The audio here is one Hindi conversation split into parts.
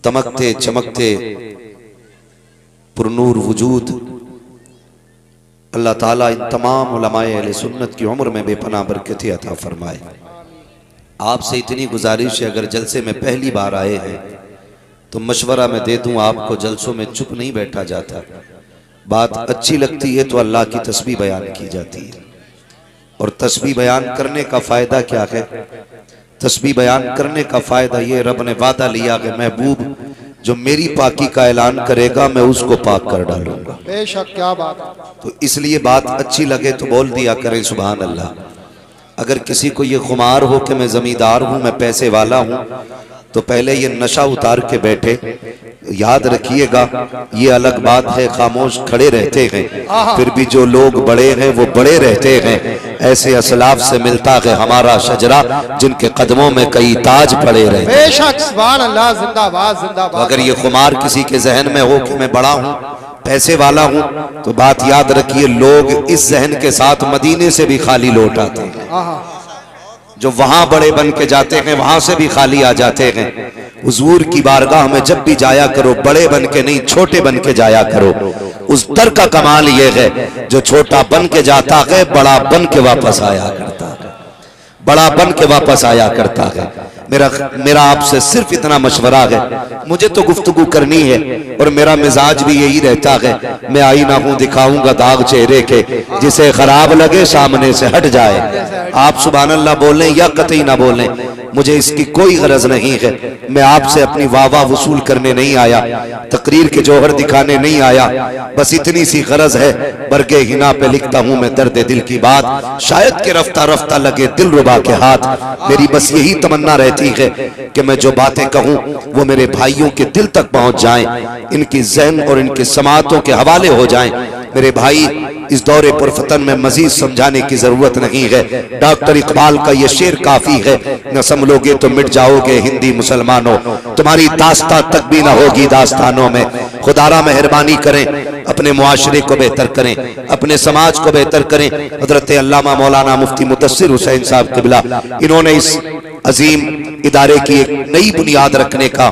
तमकते चमकते पुरनूर वजूद अल्लाह ताला इन तमाम उलमाए अहले सुन्नत की उम्र में बेपनाह बरकतें अता फरमाए। आपसे इतनी गुजारिश है, अगर जलसे में पहली बार आए हैं तो मशवरा मैं दे दूं आपको, जलसों में चुप नहीं बैठा जाता। बात अच्छी लगती है तो अल्लाह की तस्बीह बयान की जाती है, और तस्बीह बयान करने का फ़ायदा क्या है? तस्बीह बयान करने का फ़ायदा ये, रब ने वादा लिया कि महबूब जो मेरी पाकी का ऐलान करेगा मैं उसको पाक कर डालूंगा। बेशक, क्या बात है। तो इसलिए बात अच्छी लगे तो बोल दिया करें सुभान अल्लाह। अगर किसी को ये खुमार हो कि मैं जमींदार हूं, मैं पैसे वाला हूं, तो पहले ये नशा उतार के बैठे। याद रखिएगा, ये अलग बात है खामोश खड़े रहते हैं, फिर भी जो लोग बड़े हैं वो बड़े रहते हैं। ऐसे असलाफ से मिलता है हमारा शजरा, जिनके कदमों में कई ताज पड़े रहे। बेशक, सुभान अल्लाह, जिंदाबाद जिंदाबाद। तो अगर ये खुमार किसी के जहन में हो कि मैं बड़ा हूं, पैसे वाला हूं, तो बात याद रखिए, लोग इस जहन के साथ मदीने से भी खाली लौट आते हैं। जो वहां बड़े बन के जाते हैं वहां से भी खाली आ जाते हैं। हुजूर की बारगाह में जब भी जाया करो, बड़े बन के नहीं, छोटे बन के जाया करो। उस दर का कमाल ये है, जो छोटा बन के जाता है बड़ा बन के वापस आया करता है, बड़ा बन के वापस आया करता है। मेरा आपसे सिर्फ इतना मशवरा है, मुझे तो गुफ्तगू करनी है और मेरा मिजाज भी यही रहता है। मैं आईना हूं, दिखाऊंगा दाग चेहरे के, जिसे खराब लगे सामने से हट जाए। आप सुभान अल्लाह बोलें या कतई ना बोलें, मुझे इसकी कोई गरज नहीं है। मैं आपसे अपनी वाह वसूल करने नहीं आया, तकरीर के जौहर दिखाने नहीं आया, बस इतनी सी गरज है, बरगे हिना पे लिखता हूं मैं दर्द दिल की बात, शायद के रफ्ता रफ्ता लगे दिल रुबा के हाथ। मेरी बस यही तमन्ना रहती है कि मैं जो बातें कहूं वो मेरे भाइयों के दिल तक पहुंच जाएं, इनकी ज़हन और इनके समातों के हवाले हो जाएं। मेरे भाई, इस दौरे पुरफतन में मजीद समझाने की जरूरत नहीं है। डॉक्टर इकबाल का ये शेर काफी है, न समझोगे तो मिट जाओगे हिंदी मुसलमानों, तुम्हारी दास्तां तक भी ना होगी दास्तानों में। खुदारा मेहरबानी करें, अपने मुआशरे को बेहतर करें, अपने समाज को बेहतर करें। हजरत अल्लामा मौलाना मुफ्ती मुदस्सिर हुसैन साहब क़िबला, इन्होंने इस अजीम इदारे की एक नई बुनियाद रखने का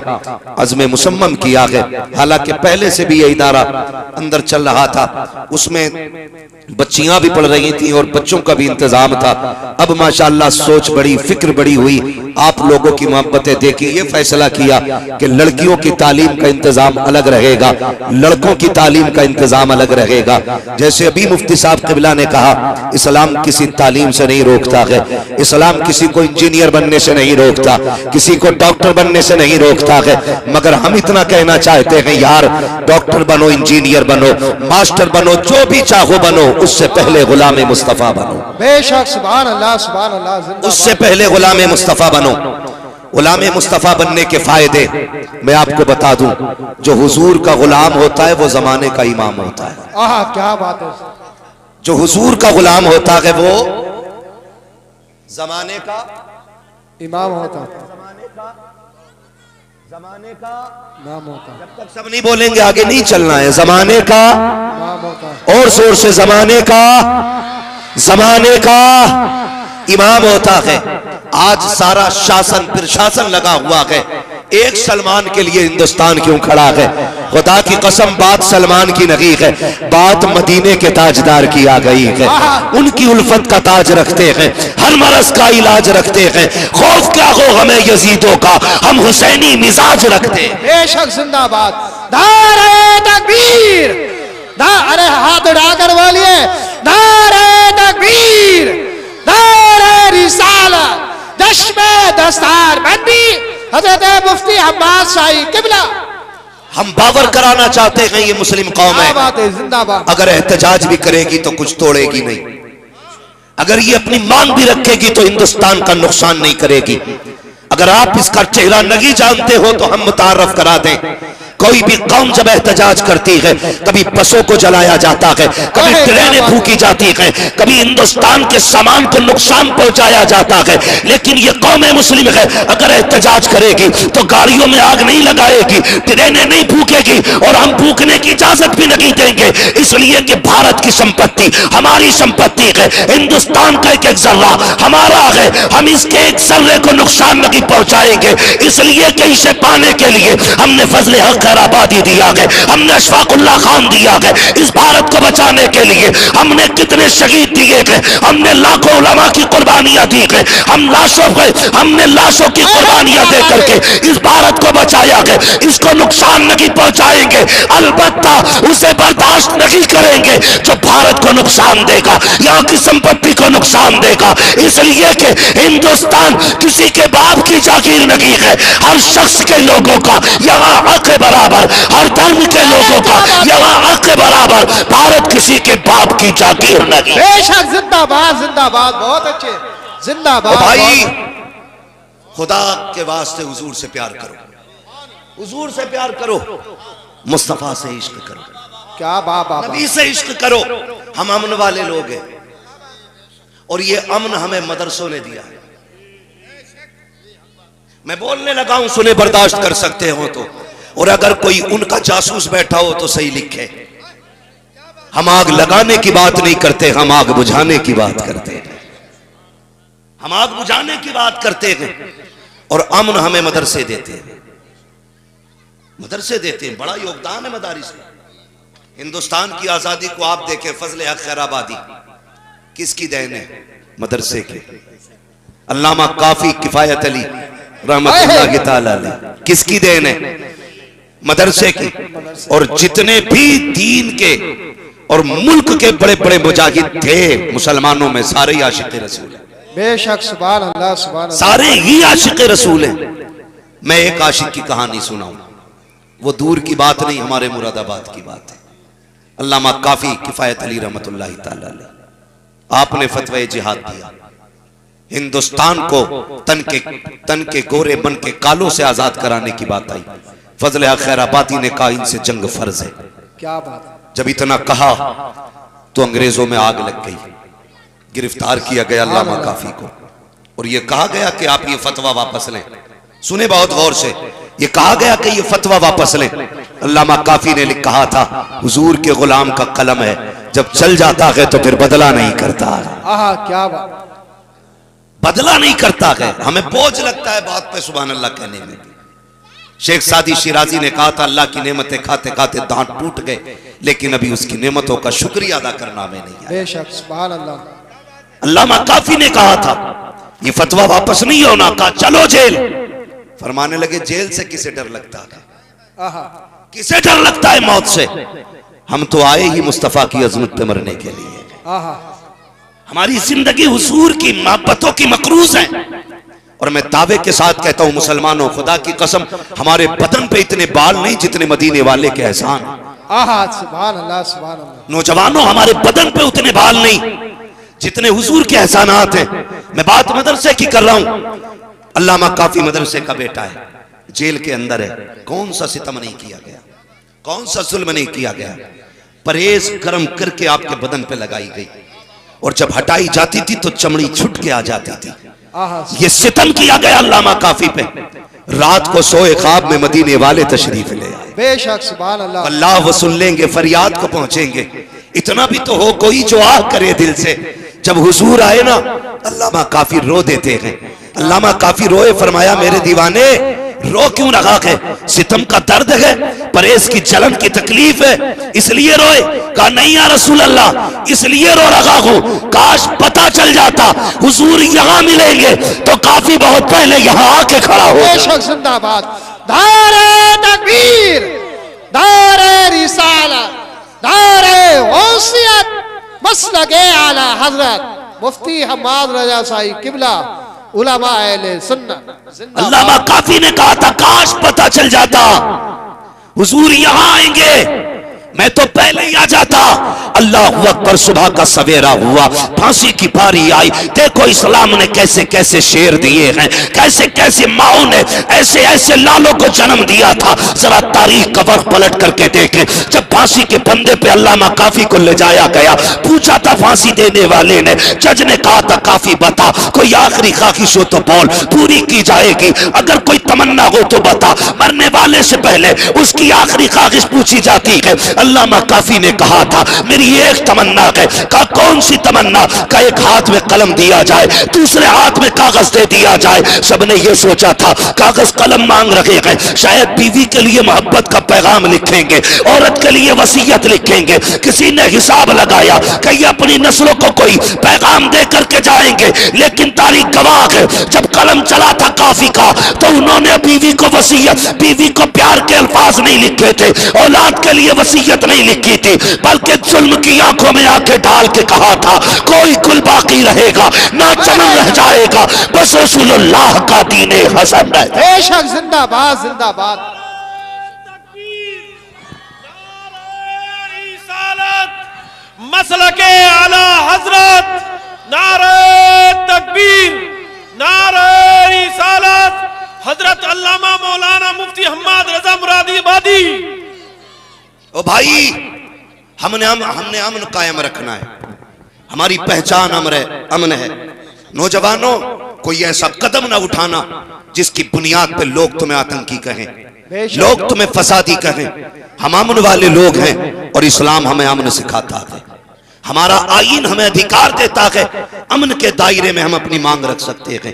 अज़्म मुसम्मम किया है। हालांकि पहले से भी यह इदारा अंदर चल रहा था, उसमें बच्चियां भी पढ़ रही थी और बच्चों का भी इंतजाम था। अब माशाअल्लाह सोच बड़ी, फिक्र बड़ी हुई, आप लोगों की मोहब्बतें देखी, ये फैसला किया कि लड़कियों की तालीम का इंतजाम अलग रहेगा, लड़कों की तालीम का इंतजाम अलग रहेगा। जैसे अभी मुफ्ती साहब क़िबला ने कहा, इस्लाम किसी तालीम से नहीं रोकता है, इस्लाम किसी को इंजीनियर बनने से नहीं रोकता, किसी को डॉक्टर बनने से नहीं रोकता है, मगर हम इतना कहना चाहते हैं यार, डॉक्टर बनो, इंजीनियर बनो, मास्टर बनो, जो भी चाहो बनो, उससे पहले गुलाम मुस्तफा बनो। बेशक, सुभान अल्लाह, सुभान अल्लाह, उससे पहले गुलाम मुस्तफा बनो। गुलाम मुस्तफा बनने के फायदे मैं आपको बता दूं, जो हुजूर का गुलाम होता है वो जमाने का इमाम होता है। आहा, क्या बात है। जो हुजूर का गुलाम होता है वो जमाने का इमाम होता है, जमाने का नाम होता है। जब तक सब नहीं बोलेंगे आगे नहीं चलना है। जमाने का नाम होता है, और जोर से, जमाने का इमाम होता है। आज सारा शासन प्रशासन लगा हुआ है, एक सलमान के लिए हिंदुस्तान क्यों खड़ा है? खुदा की कसम, बात सलमान की नहीं है, बात मदीने के ताजदार की आ गई है। उनकी उल्फत का ताज रखते हैं, हर मरज का इलाज रखते हैं। खौफ क्या हो हमें यजीदों का, हम हुसैनी मिजाज रखते हैं। बेशक, जिंदाबाद। नारे तकबीर, अरे हाथ उठाकर बोलिए, नारे तकबीर, नारे रिसालत, दश्मे दस्तार बंदी हजरत मुफ्ती अब्बास शाही क़िबला। हम बावर कराना चाहते हैं ये मुस्लिम कौम है, जिंदाबाद। अगर एहतजाज भी करेगी तो कुछ तोड़ेगी नहीं, अगर ये अपनी मांग भी रखेगी तो हिंदुस्तान का नुकसान नहीं करेगी। अगर आप इसका चेहरा नहीं जानते हो तो हम मुतारफ करा दें। कोई भी कौम जब एहतजाज करती है, कभी बसों को जलाया जाता है, कभी ट्रेनें फूकी जाती है, कभी हिंदुस्तान के सामान को नुकसान पहुंचाया जाता है, लेकिन ये कौम मुस्लिम है अगर एहतजाज करेगी तो गाड़ियों में आग नहीं लगाएगी, ट्रेनें नहीं फूकेगी और हम फूकने की इजाजत भी नहीं देंगे। इसलिए कि भारत की संपत्ति हमारी संपत्ति है, हिंदुस्तान का एक जर्रा हमारा है, हम इसके एक जर्रे को नुकसान नहीं पहुंचाएंगे। इसलिए कि इसे पाने के लिए हमने फजले हक खैराबादी दिया है, हमने अशफाकुल्लाह खान दिया है। इस भारत को बचाने के लिए हमने कितने शहीद दिए हैं, हमने लाखों उलमा की कुर्बानियां दी है, हमने लाशों की कुर्बानियां दे करके इस भारत को बचाया है। इसको नुकसान नहीं पहुंचाएंगे, अलबत्ता उसे बर्दाश्त नहीं करेंगे जो भारत को नुकसान देगा, यहाँ की संपत्ति को नुकसान देगा। इसलिए कि हिंदुस्तान किसी के बाप की जागीर नहीं है, हर शख्स के लोगों का यहाँ हक है बराबर, हर धर्म के लोगों का यहाँ हक है बराबर। भारत किसी के बाप की जागीर नहीं। बेशक, जिंदाबाद जिंदाबाद, बहुत अच्छे, जिंदाबाद। भाई खुदा के वास्ते हुजूर से प्यार करो, हुजूर से प्यार करो, मुस्तफा से इश्क करो, क्या बाबा, नबी से इश्क करो। हम अमन वाले लोग हैं और ये अमन हमें मदरसों ने दिया है। मैं बोलने लगा हूं, सुने बर्दाश्त कर सकते हो तो, और अगर कोई उनका जासूस बैठा हो तो सही लिखे। हम आग लगाने की बात नहीं करते, हम आग बुझाने की बात करते हैं, हम आग बुझाने की बात करते हैं। और अमन हमें मदरसे देते हैं, मदरसे देते हैं, बड़ा योगदान है मदारिस में। हिंदुस्तान की आजादी को आप देखें, फजले हक खैराबादी किसकी देन है? मदरसे के। अल्लामा काफी किफायत अली रहमतुल्लाह ताला अलैह किसकी देन है? मदरसे की। और जितने भी दीन के और मुल्क के बड़े बड़े मुजाहिद थे मुसलमानों में, सारे ही आशिक़ रसूल हैं। बेशक, सुभान अल्लाह, सुभान अल्लाह, सारे ही आशिक़ रसूल हैं। मैं एक आशिक की कहानी सुनाऊं, वो दूर की बात नहीं, हमारे मुरादाबाद की बात है। अल्लामा काफी किफायत अली रहमतुल्लाह ताला अलैह, आपने फतवा जिहाद दिया, हिंदुस्तान को तन के गोरे बन के कालों से आजाद कराने की बात आई। फजल हक खैराबादी ने कहा इनसे जंग फर्ज है। क्या बात। जब इतना कहा तो अंग्रेजों में आग लग गई, गिरफ्तार किया गया अल्लामा काफी को, और यह कहा गया कि आप ये फतवा वापस लें। सुने बहुत गौर से, ये कहा गया कि ये फतवा वापस लें। अल्लामा काफी ने कहा था, हुजूर के गुलाम का कलम है, जब चल जाता है तो फिर बदला नहीं करता है। क्या बात, बदला नहीं करता है। हमें बोझ लगता है बात पे सुभान अल्लाह कहने में। शेख सादी शिराजी ने कहा था, अल्लाह की नेमतें खाते खाते दांत टूट गए, लेकिन अभी उसकी नेमतों का शुक्रिया अदा करना में नहीं आया। बेशक, सुभान अल्लाह। अल्लामा काफी ने कहा था ये फतवा वापस नहीं होना, कहा चलो जेल। फरमाने लगे जेल से किसे डर लगता है, किसे डर लगता है मौत से? हम तो आए ही मुस्तफा की अजमत पे मरने के लिए। हमारी जिंदगी हुजूर की मोहब्बतों की मकरूज है। और मैं दावे के साथ कहता हूं मुसलमानों, खुदा की कसम, हमारे बदन पे इतने बाल नहीं जितने मदीने वाले के एहसान। सुभान अल्लाह, सुभान अल्लाह। नौजवानों, हमारे बदन पे उतने बाल नहीं जितने हुजूर के एहसानात हैं। मैं बात मदरसे की कर रहा हूं। अल्लामा काफी मदरसे का बेटा है, जेल के अंदर है। कौन सा सितम नहीं किया गया, कौन सा जुल्म नहीं किया गया। परहेज गर्म करके आपके बदन पे लगाई गई, और जब हटाई जाती थी तो चमड़ी छुट के आ जाती थी। ये सितम किया गया अल्लामा काफी पे। रात को सोए ख्वाब में मदीने वाले तशरीफ ले आए। बेशक, सुभान अल्लाह। अल्लाह वो सुन लेंगे, फरियाद को पहुंचेंगे। इतना भी तो हो कोई जो आह करे दिल से। जब हुजूर आए ना, अल्लामा काफी रो देते हैं। अल्लामा काफी रोए, फरमाया मेरे दीवाने रो क्यों रहा है? सितम का दर्द है, परहेज की जलन की तकलीफ है, इसलिए रोए? कहा नहीं या रसूल अल्लाह, इसलिए रो रहा हूं, काश पता चल जाता हुजूर यहाँ मिलेंगे तो काफी बहुत पहले यहाँ आके खड़ा हो। बेशक, जिंदाबाद। नारे तकबीर, नारे रिसालत, नारे गौसियत, मसलके आला हजरत मुफ्ती हम्माद रजा साहिब किबला उलमा अहले सुन्नत। अल्लामा काफी ने कहा था काश पता चल जाता हुजूर यहाँ आएंगे मैं तो पहले ही आ जाता। अल्लाह अकबर। सुबह का सवेरा हुआ, फांसी की बारी आई। देखो इस्लाम ने कैसे कैसे शेर दिए हैं, कैसे कैसे माओ ने ऐसे ऐसे लालों को जन्म दिया था। जरा तारीख का वर्क पलट करके देखें। जब फांसी के फंदे पे अल्लामा काफी को ले जाया गया, पूछा था फांसी देने वाले ने, जज ने कहा था काफी बता, कोई आखिरी ख्वाहिश हो तो बोल, पूरी की जाएगी। अगर कोई तमन्ना हो तो बता। मरने वाले से पहले उसकी आखिरी ख्वाहिश पूछी जाती है। अल्लामा काफी ने कहा था मेरी एक तमन्ना है। कहा कौन सी तमन्ना? का एक हाथ में कलम दिया जाए, दूसरे हाथ में कागज दे दिया जाए। सबने ये सोचा था कागज कलम मांग रहे हैं, शायद बीवी के लिए मोहब्बत का पैगाम लिखेंगे, औरत के लिए वसीयत लिखेंगे। किसी ने हिसाब लगाया कि अपनी नस्लों को कोई पैगाम दे करके जाएंगे, लेकिन तारीख गवाह है जब कलम चला था काफी का तो उन्होंने बीवी को वसीयत, बीवी को प्यार के अल्फाज नहीं लिखे थे, औलाद के लिए वसीयत नहीं लिखी थी, बल्कि जुल्म की आंखों में आंखें डाल के कहा था कोई कुल बाकी रहेगा ना चमन रह जाएगा, बस रसूलुल्लाह का दीन हसन है। बेशक जिंदाबाद जिंदाबाद। मसलके आला हजरत, नारे तकबीर, नारे रिसालत, हजरत अल्लामा मौलाना मुफ्ती हम्माद रजा मुरादी आबादी। ओ भाई, हमने अमन कायम रखना है। हमारी पहचान अमन है। नौजवानों, कोई ऐसा कदम ना उठाना जिसकी बुनियाद पे लोग तुम्हें आतंकी कहें, लोग तुम्हें फसादी कहें। हम अमन वाले लोग हैं और इस्लाम हमें अमन सिखाता है। हमारा आईन हमें अधिकार देता है, अमन के दायरे में हम अपनी मांग रख सकते हैं,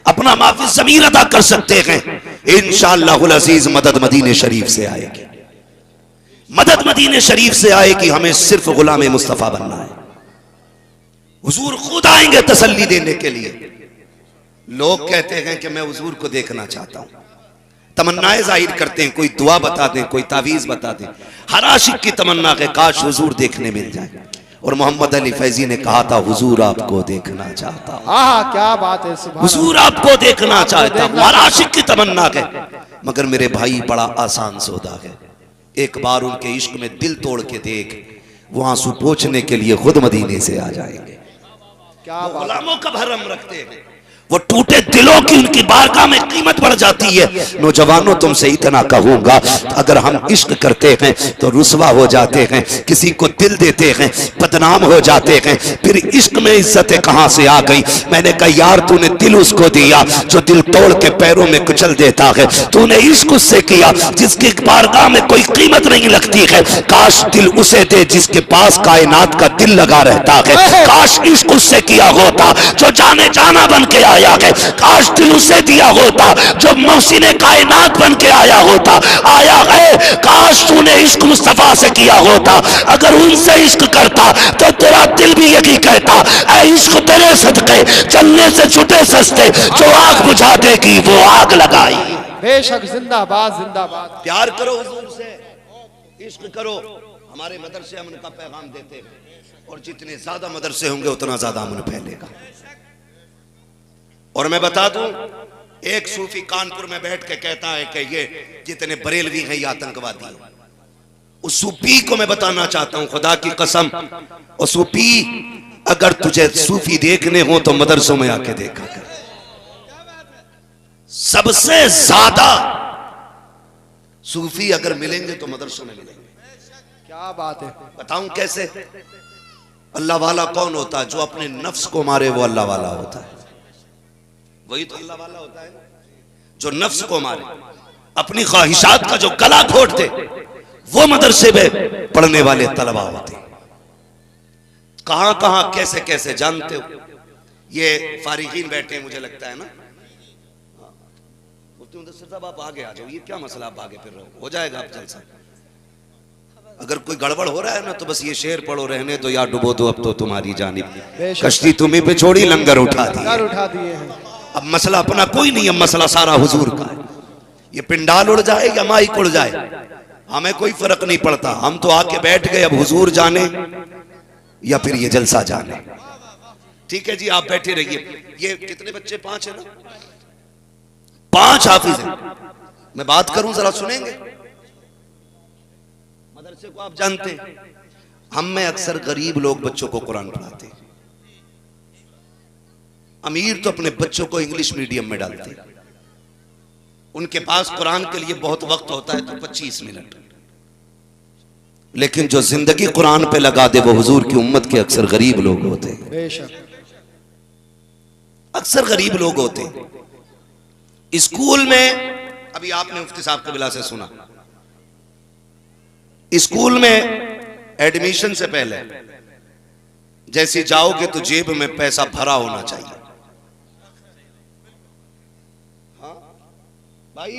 अपना माफी ज़मीर अदा कर सकते हैं। इंशाअल्लाहुल अज़ीज़ मदद मदीने शरीफ से आएगी, मदद मदीने शरीफ से आएगी। हमें सिर्फ गुलाम मुस्तफा बनना है। हुजूर खुद आएंगे तसल्ली देने के लिए। लोग कहते हैं कि मैं हुजूर को देखना चाहता हूं, तमन्नाएं जाहिर करते हैं, कोई दुआ बता दें, कोई तावीज बता दें। हर आशिक की तमन्ना है काश हुजूर देखने मिल जाए। और मोहम्मद अली फैजी ने कहा था हुजूर आपको देखना चाहता हूं। क्या बात है, हुजूर आपको देखना चाहता हूं। हर आशिक की तमन्ना है। मगर मेरे भाई बड़ा आसान सौदा है। एक बार उनके इश्क में दिल तोड़ के देख, वो आंसू पोंछने के लिए खुद मदीने से आ जाएंगे। क्या गुलामों का भरम रखते हैं, वो टूटे दिलों की उनकी बारगाह में कीमत बढ़ जाती है। नौजवानों, तुमसे इतना कहूंगा, अगर हम इश्क करते हैं तो रुसवा हो जाते हैं, किसी को दिल देते हैं बदनाम हो जाते हैं, फिर इश्क में इज्जतें कहां से आ गई। मैंने कहा यार तूने दिल उसको दिया जो दिल तोड़ के पैरों में कुचल देता है। तूने इश्क उससे किया जिसकी बारगाह में कोई कीमत नहीं लगती है। काश दिल उसे दे जिसके पास कायनात का दिल लगा रहता है। काश इश्क उससे किया होता जो जाने जाना बन के आया है। काश दिल उसे दिया होता जो मौसीने कायनात बन के आया होता, आया है। काश तूने इश्क मुस्तफा से किया होता। अगर उनसे इश्क करता तो तेरा दिल भी यही कहता, ऐ इश्क तेरे सदके चलने से छुटे सस्ते, जो आग बुझा देगी वो आग लगाई। बेशक जिंदाबाद जिंदाबाद। प्यार करो हुजूर से, इश्क करो। हमारे मदरसे अमन का पैगाम देते हैं और जितने ज्यादा मदरसे होंगे उतना ज्यादा अमन फैलेगा। और मैं बता दूं, एक सूफी कानपुर में बैठ के कहता है कि ये जितने बरेलवी हैं ये आतंकवादी हैं। उस सूफी को मैं बताना चाहता हूं खुदा की कसम, और सूफी अगर तुझे सूफी देखने हो तो मदरसों में आके देखा कर। सबसे ज्यादा सूफी अगर मिलेंगे तो मदरसों में मिलेंगे। क्या बात है। बताऊं कैसे? अल्लाह वाला कौन होता है? जो अपने नफ्स को मारे वो अल्लाह वाला होता है। वही तो अल्लाह वाला होता है जो नफ्स को मारे, अपनी ख्वाहिशात का जो गला घोट दे, वो मदरसे में पढ़ने वाले तलबा होते। कहां कहां कैसे कैसे जानते हो? ये फारिगीन बैठे हैं, मुझे लगता है ना। मुफ्ती मुदस्सिर साहब आप आगे आ जाओ। ये क्या मसला, आप आगे फिर रहो, हो जाएगा आप जलसा। अगर कोई गड़बड़ हो रहा है ना तो बस ये शेर पढ़ो, रहने दो या डुबो दो अब तो तुम्हारी जानिब, कश्ती तुम्ही पे छोड़ी लंगर उठा दिए हैं। अब मसला अपना कोई नहीं है, मसला सारा हुजूर का है। ये पिंडाल उड़ जाए या माइक उड़ जाए, हमें कोई फर्क नहीं पड़ता। हम तो आके बैठ गए, अब हुजूर जाने या फिर ये जलसा जाने। ठीक है जी, आप बैठे रहिए। ये कितने बच्चे? 5 है ना? 5 हाफिज हैं। मैं बात करूं जरा सुनेंगे? मदरसे को आप जानते हैं, हम में अक्सर गरीब लोग बच्चों को कुरान पढ़ाते हैं, अमीर तो अपने बच्चों को इंग्लिश मीडियम में डालते हैं। उनके पास कुरान के लिए बहुत वक्त होता है तो 25 मिनट, लेकिन जो जिंदगी कुरान पे लगा दे वो हुजूर की उम्मत के अक्सर गरीब लोग होते हैं। बेशक अक्सर गरीब लोग होते हैं। स्कूल में, अभी आपने मुफ्ती साहब कबिला से सुना, स्कूल में एडमिशन से पहले जैसे जाओगे तो जेब में पैसा भरा होना चाहिए। हाँ भाई,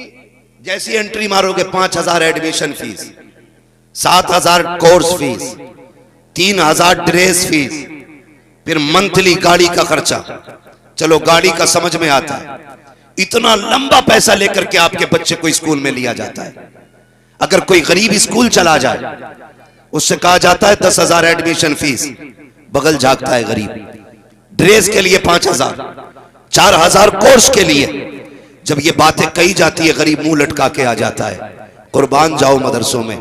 जैसी एंट्री मारोगे 5,000 admission fees, 7,000 course fees, 3,000 dress fees, फिर मंथली गाड़ी का खर्चा। चलो गाड़ी का समझ में आता है, इतना लंबा पैसा लेकर के आपके बच्चे को स्कूल में लिया जाता है। अगर कोई गरीब स्कूल चला जाए, उससे कहा जाता है 10,000 एडमिशन फीस, बगल झांकता है गरीब। ड्रेस के लिए 5,000, 4,000 कोर्स के लिए। जब ये बातें कही जाती है, गरीब मुंह लटका के आ जाता है। कुर्बान जाओ मदरसों में,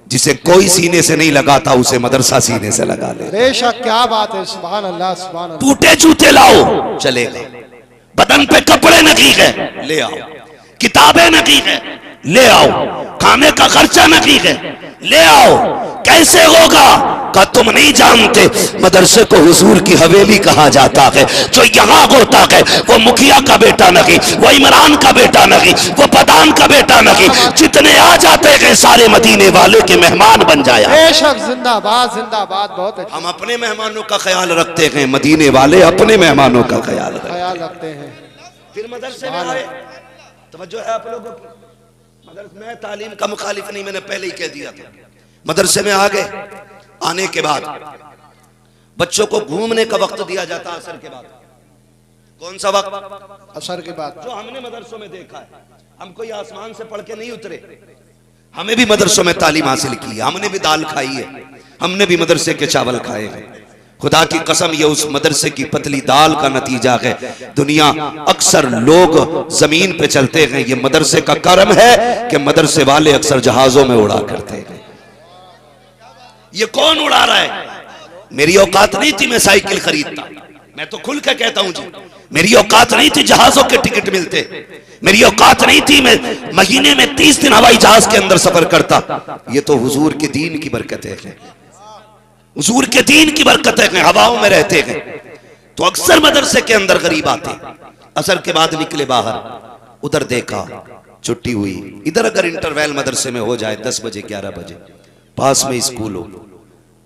जिसे कोई सीने से नहीं लगाता उसे मदरसा सीने से लगा ले। बेशक, क्या बात है, सुभान अल्लाह सुभान अल्लाह। टूटे जूते लाओ चलेगा, बदन पे कपड़े नकी है ले आओ, किताबें नकी है ले आओ, खाने का खर्चा नकी है ले आओ। कैसे होगा? का तुम नहीं जानते, मदरसे को हुजूर की हवेली कहा जाता है। जो यहाँ होता है वो मुखिया का बेटा नहीं, वो इमरान का बेटा नहीं, वो प्रधान का बेटा नहीं, जितने आ जाते हैं सारे मदीने वाले के मेहमान बन जाया। बेशक, जिंदाबाद जिंदाबाद, बहुत अच्छा। हम अपने मेहमानों का ख्याल रखते हैं, मदीने वाले अपने मेहमानों का ख्याल रखते हैं। फिर मदरसे में आए, तवज्जो है आप लोगों की। मदरसे में तालीम का मुखालिफ नहीं, मैंने पहले ही कह दिया था। मदरसे में आ गए, आने के बाद बच्चों को घूमने का वक्त दिया जाता है असर के बाद। कौन सा वक्त? असर के बाद। जो हमने मदरसों में देखा है, हम कोई आसमान से पढ़ के नहीं उतरे, हमें भी मदरसों में तालीम हासिल की है, हमने भी दाल खाई है, हमने भी मदरसे के चावल खाए हैं। खुदा की कसम, ये उस मदरसे की पतली दाल का नतीजा है। दुनिया अक्सर लोग जमीन पे चलते हैं, ये मदरसे का करम है कि मदरसे वाले अक्सर जहाजों में उड़ा करते हैं। ये कौन उड़ा रहा है? मेरी औकात नहीं थी मैं साइकिल खरीदता, मैं तो खुल के कहता हूं जी, मेरी औकात नहीं थी जहाजों के टिकट मिलते, मेरी औकात नहीं थी मैं महीने में 30 दिन हवाई जहाज के अंदर सफर करता। ये तो हुजूर के दीन की बरकत है, हुजूर के दीन की बरकत है, हवाओं में रहते हैं। तो अक्सर मदरसे के अंदर गरीब आते, असर के बाद निकले बाहर, उधर देखा छुट्टी हुई, इधर अगर इंटरवल मदरसे में हो जाए 10 बजे 11 बजे, पास में स्कूल हो,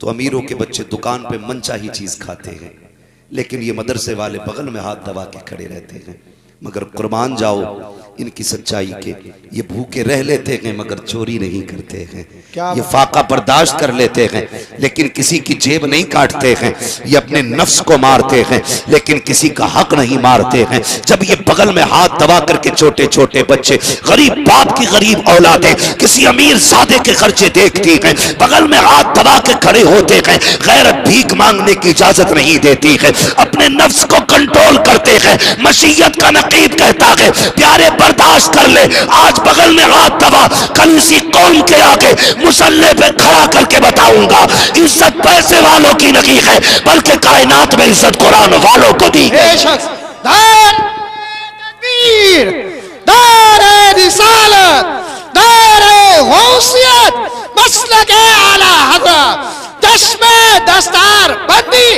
तो अमीरों के बच्चे दुकान पे मनचाही चीज खाते हैं, लेकिन ये मदरसे वाले बगल में हाथ दबा के खड़े रहते हैं। मगर कुर्बान जाओ इनकी सच्चाई के, ये भूखे रह लेते हैं मगर चोरी नहीं करते हैं, ये फाका बर्दाश्त कर लेते हैं लेकिन किसी की जेब नहीं काटते हैं, ये अपने नफ्स को मारते हैं लेकिन किसी का हक नहीं मारते हैं। जब ये बगल में हाथ दबा करके छोटे छोटे बच्चे, गरीब बाप की गरीब औलादें किसी अमीर सादे के खर्चे देखती हैं, बगल में हाथ दबा के खड़े होते हैं, गैरत भीख मांगने की इजाजत नहीं देती है, अपने नफ्स को कंट्रोल करते हैं। मशीयत का नकीब कहता है प्यारे बर्दाश्त कर ले, आज बगल में हाथ दबा, कल इसी कौम के आगे मुसल्ले पे खड़ा करके बताऊंगा, इज्जत पैसे वालों की नहीं है बल्कि कायनात में इज्जत कुरान वालों को दी। तकबीर, दारे रिसालत, दारे गौसियत, मसलके आला हज़रत, चश्मे दस्तार बंदी,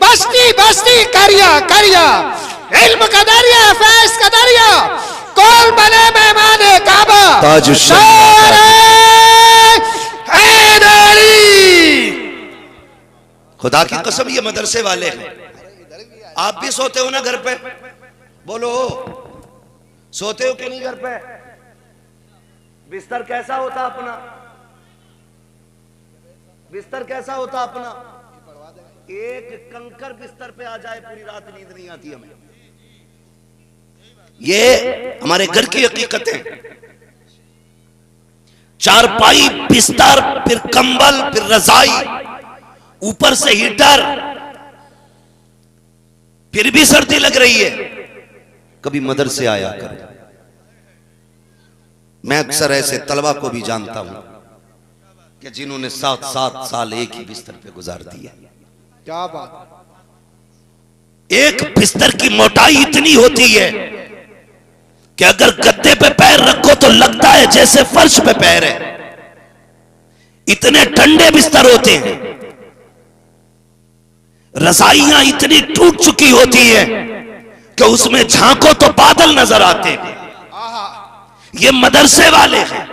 बस्ती बस्ती करिया करिया, इल्म का दरिया, फैज़ का दरिया, कौन बने मेहमान काबा, खुदा की कसम ये मदरसे वाले हैं। आप भी सोते हो ना घर पे? बोलो, सोते हो कि नहीं घर पे? बिस्तर कैसा होता अपना? बिस्तर कैसा होता अपना? एक कंकर बिस्तर पे आ जाए पूरी रात नींद नहीं आती हमें। ये हमारे घर की हकीकत है। चारपाई, बिस्तर, फिर कंबल, फिर रजाई, ऊपर से हीटर, फिर भी सर्दी लग रही है। कभी मदरसे आया करो। मैं अक्सर ऐसे तलबा को भी जानता हूं कि जिन्होंने 7 साल एक ही बिस्तर पे गुजार दिया। क्या बात। एक बिस्तर की मोटाई इतनी होती है कि अगर गद्दे पे पैर रखो तो लगता है जैसे फर्श पे पैर है। इतने ठंडे बिस्तर होते हैं। रजाइयां इतनी टूट चुकी होती है कि उसमें झांको तो बादल नजर आते हैं। ये मदरसे वाले हैं।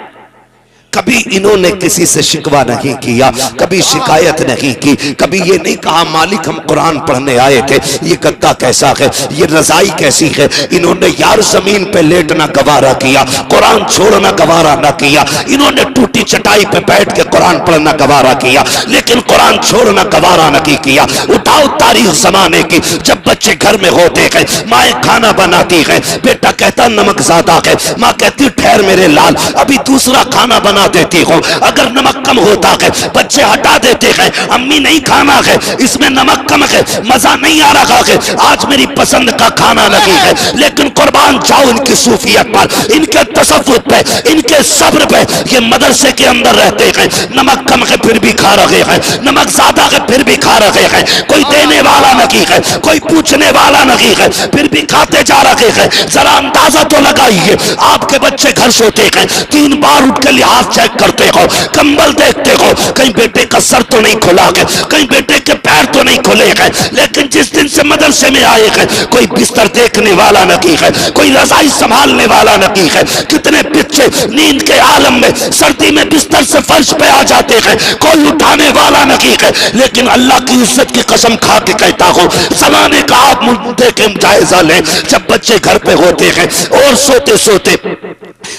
कभी इन्होंने किसी से शिकवा नहीं किया, कभी शिकायत नहीं की, कभी ये नहीं कहा मालिक हम कुरान पढ़ने आए थे, ये गद्दा कैसा है, ये रजाई कैसी है। इन्होंने यार जमीन पे लेटना गवारा किया, कुरान छोड़ना गवारा ना किया। इन्होंने टूटी चटाई पे बैठ के कुरान पढ़ना गवारा किया, लेकिन कुरान छोड़ना गवारा नहीं किया। उठाओ तारीख जमाने की, जब बच्चे घर में होते हैं, माए खाना बनाती है, बेटा कहता नमक ज्यादा है, माँ कहती ठहर मेरे लाल अभी दूसरा खाना बना देती हूँ। अगर नमक कम होता है बच्चे हटा देते हैं, अम्मी नहीं खाना है, इसमें नमक कम है, मजा नहीं आ रहा है, आज मेरी पसंद का खाना नहीं है। लेकिन कुर्बान जाओ इनकी सूफियत पर, इनके तसव्वुफ पे, इनके सब्र पे। ये मदरसे के अंदर रहते हैं, नमक कम है फिर भी खा रहे हैं, नमक ज्यादा है फिर भी खा रहे हैं। कोई देने वाला नहीं है, कोई पूछने वाला नहीं है, फिर भी खाते जा रहे हैं। जरा अंदाजा तो लगाइए, आपके बच्चे घर सोते हैं, 3 बार उठ के लिहाज चेक करते हो, कंबल देखते हो, कहीं बेटे का सर तो नहीं खुला है, कहीं बेटे के पैर तो नहीं खुले हैं। लेकिन जिस दिन से मदरसे में आए हैं, कोई बिस्तर देखने वाला नहीं है, कोई रजाई संभालने वाला नहीं है। कितने बच्चे नींद के आलम में सर्दी में बिस्तर से फर्श पे आ जाते हैं, कोई उठाने वाला नहीं है। लेकिन अल्लाह की इज्जत की कसम खा के कहता हूं, जमाने का आप मुद्दे के जायजा लें। जब बच्चे घर पे होते हैं और सोते सोते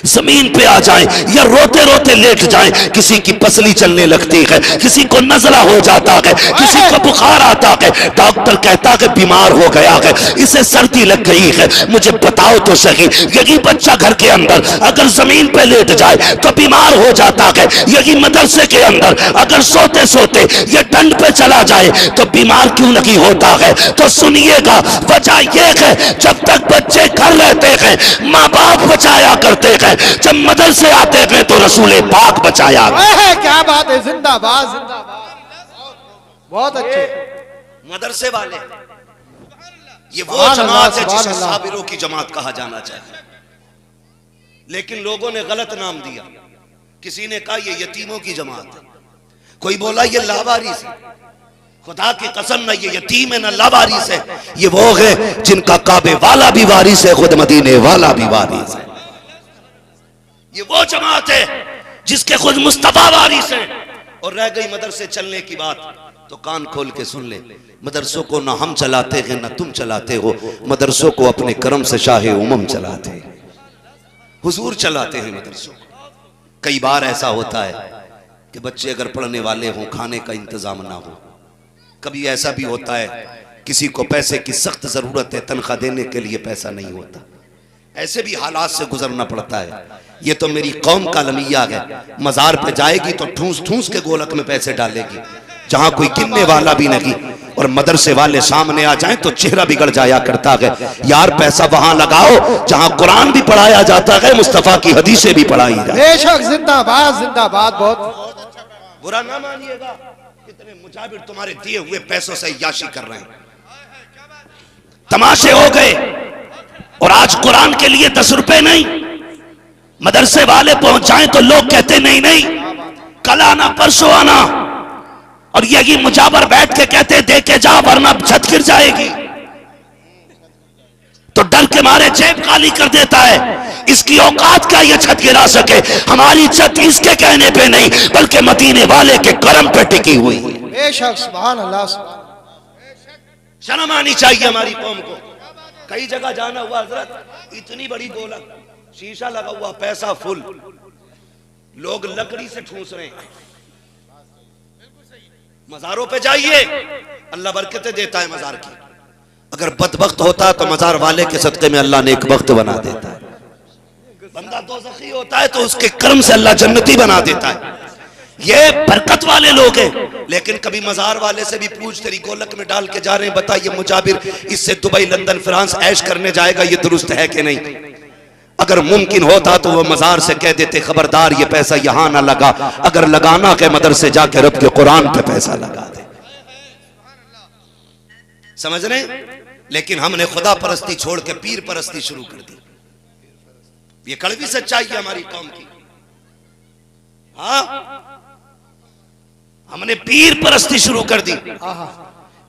जमीन पे आ जाएं या रोते रोते लेट जाएं, किसी की पसली चलने लगती है, किसी को नजला हो जाता है, किसी को बुखार आता है, डॉक्टर कहता है बीमार हो गया है, इसे सर्दी लग गई है। मुझे बताओ तो सही, यही बच्चा घर के अंदर अगर जमीन पे लेट जाए तो बीमार हो जाता है, यही मदरसे के अंदर अगर सोते सोते ये ठंड पे चला जाए तो बीमार क्यों नहीं होता है? तो सुनिएगा, वजह यह है जब तक बच्चे घर रहते हैं माँ बाप बचाया करते हैं, जब मदरसे आते हैं तो रसूले पाक बचाया। क्या बात है, जिंदाबाद जिंदाबाद, बहुत अच्छे मदरसे वाले। ये वो जमात है जिसे साबिरों की जमात कहा जाना चाहिए, लेकिन लोगों ने गलत नाम दिया। किसी ने कहा ये यतीमों की जमात है, कोई बोला ये लावारिस है। खुदा की कसम न ये यतीम है न लावारिस है, ये वो है जिनका काबे वाला भी वारिस है, खुद मदीने वाला भी वारिस है। ये वो जमात है जिसके खुद मुस्तफा वारिस है। और रह गई मदरसे चलने की बात, तो कान खोल के सुन ले, मदरसों को ना हम चलाते हैं ना तुम चलाते हो, मदरसों को अपने करम से शाहे उमम चलाते हैं, हुजूर चलाते हैं मदरसों को। कई बार ऐसा होता है कि बच्चे अगर पढ़ने वाले हों, खाने का इंतजाम ना हो। कभी ऐसा भी होता है किसी को पैसे की सख्त जरूरत है, तनख्वाह देने के लिए पैसा नहीं होता। ऐसे भी हालात से गुजरना पड़ता है। ये तो मेरी कौम का लमिया है, मजार पे जाएगी तो ठूस ठूस के गोलक में पैसे डालेगी, जहां कोई गिनने वाला भी नहीं। और मदरसे वाले सामने आ जाएं तो चेहरा बिगड़ जाया करता है। यार पैसा वहां लगाओ जहां कुरान भी पढ़ाया जाता है, मुस्तफा की हदीसें भी पढ़ाई जाती है। बेशक, जिंदाबाद जिंदाबाद, बहुत बुरा ना मानिएगा, कितने मुजाबिर तुम्हारे दिए हुए पैसों से याशी कर रहे हैं। तमाशे हो गए। और आज कुरान के लिए 10 रुपए नहीं, मदरसे वाले पहुंचाएं तो लोग कहते नहीं नहीं कल आना परसों आना, और यही मुजाबर बैठ के कहते दे के जा वरना छत गिर जाएगी। तो डर के मारे जेब खाली कर देता है। इसकी औकात क्या ये छत गिरा सके? हमारी छत इसके कहने पे नहीं बल्कि मदीने वाले के करम पे टिकी हुई। बेशक, सुभान अल्लाह। शर्म आनी चाहिए हमारी कौम को। कई जगह जाना हुआ हजरत, इतनी बड़ी गोलक, शीशा लगा हुआ, पैसा फुल, लोग लकड़ी से ठूस रहे हैं। मजारों पे जाइए, अल्लाह बरकतें देता है मजार की। अगर बदबख्त होता तो मजार वाले के सदके में अल्लाह ने एक वक्त बना देता है। बंदा दोज़खी होता है तो उसके कर्म से अल्लाह जन्नती बना देता है। ये बरकत वाले लोग हैं। लेकिन कभी मजार वाले से भी पूछ, तेरी गोलक में डाल के जा रहे हैं, बता ये मुजाबिर इससे दुबई लंदन फ्रांस ऐश करने जाएगा, ये दुरुस्त है कि नहीं? अगर मुमकिन होता तो वो मजार से कह देते खबरदार ये पैसा यहां ना लगा, अगर लगाना के मदरसे जाके रब के कुरान पे पैसा लगा दे। समझ रहे? लेकिन हमने खुदा परस्ती छोड़ के पीर परस्ती शुरू कर दी। ये कड़वी सच्चाई है हमारी कौम की। हाँ, हमने पीर परस्ती शुरू कर दी।